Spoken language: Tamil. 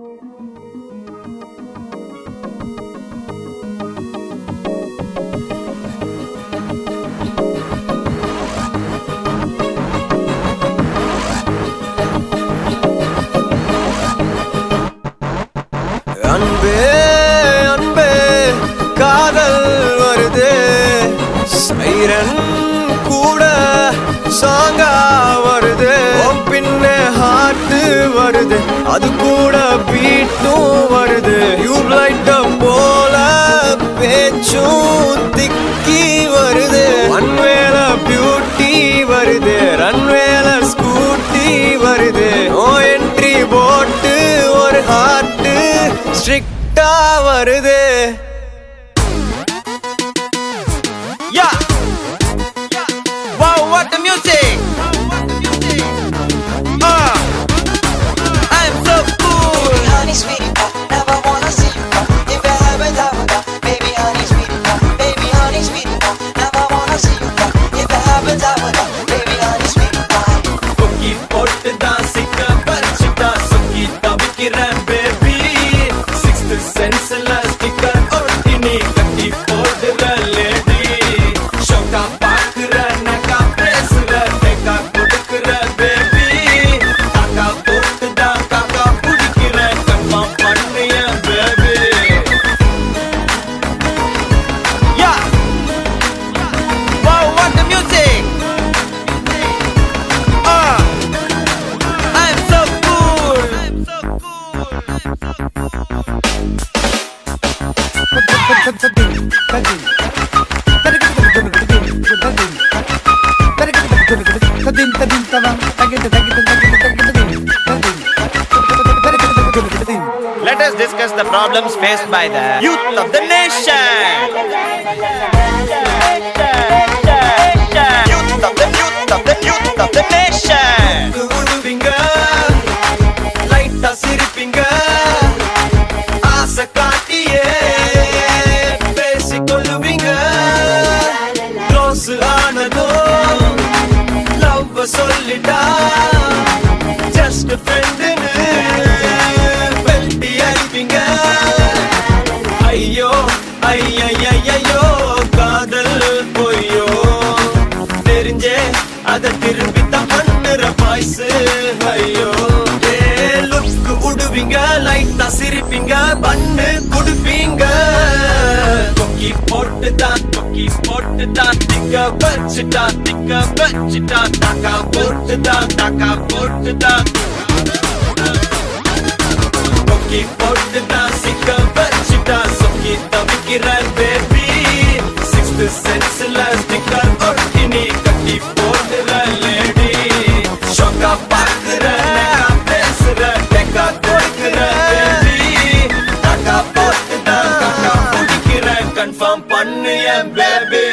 அன்பே அன்பே காதல் வருது, சைரன் கூட சாங்கா வருது, பின்ன ஹார்ட் வருது, அது கூட பீட்டும் வருது. டியூப்லைட்ட போல பேச்சும் திக்கி வருது, ஒன்வேல பியூட்டி வருது, ரன்வேல ஸ்கூட்டி வருது. நோ என்ட்ரி போட்டு ஒரு ஹார்ட் ஸ்ட்ரிக்டா வருது. Yeah. Wow, what the music. I'm so cool. Baby honey sweetie pie, never wanna see you cry. If you haven't ever done, baby honey sweetie pie, baby honey sweetie pie, never wanna see you cry. If you haven't ever done, baby honey sweetie pie. Cookie போட்டு தான் சிக்க பறிச்சுட்டா சுக்கி தவிக்கிறேன் baby. Sixth senseல sticker ஒட்டி நீ கட்டி போடுற lady. ஷோக்கா பாக்குற நக்கா பேசுற டேக்கா கொடுக்குற baby. காக்கா போட்டு தான் காக்கா பிடிக்கிற confirm பண்ணுய baby. Yeah. Wow, what the music. I'm so cool. Let us discuss the problems faced by the youth of the nation. Youth of the nation. குடுவிங்க லைட்டா சிரிப்பிங்க ஆசை காட்டியே பேசிக்கொள்ளுவீங்க. க்ளோஸ் ஆனதோ லவ் சொல்லிட்டா ஜஸ்ட் ஃப்ரெண்டுன்னு வெல்டி அடிப்பீங்க. ஐயோ ஐயோ காதல் பொய்யோ தெரிஞ்சே அத திருப்பி தான் பண்ணுற பாய்ஸ். ஐயோ லுக்கு உடுவீங்க லைட்டா சிரிப்பீங்க பண்ணு குடுப்பீங்க. கொக்கி போட்டு தான் திக்க வச்சுட்டா தாக்கா போட்டு தான் கொக்கி போட்டு தான் சிக்க வச்சுட்டா சொக்கி தவிக்கிறேன் baby. Sixth senseல sticker ஒட்டி நீ கட்டி போடுற lady. ஷோக்கா பாக்குற நக்கா பேசுற டேக்கா கொடுக்குற baby. காக்கா போட்டு தான் காக்கா பிடிக்கிற கன்ஃபார்ம் பண்ணு என் baby.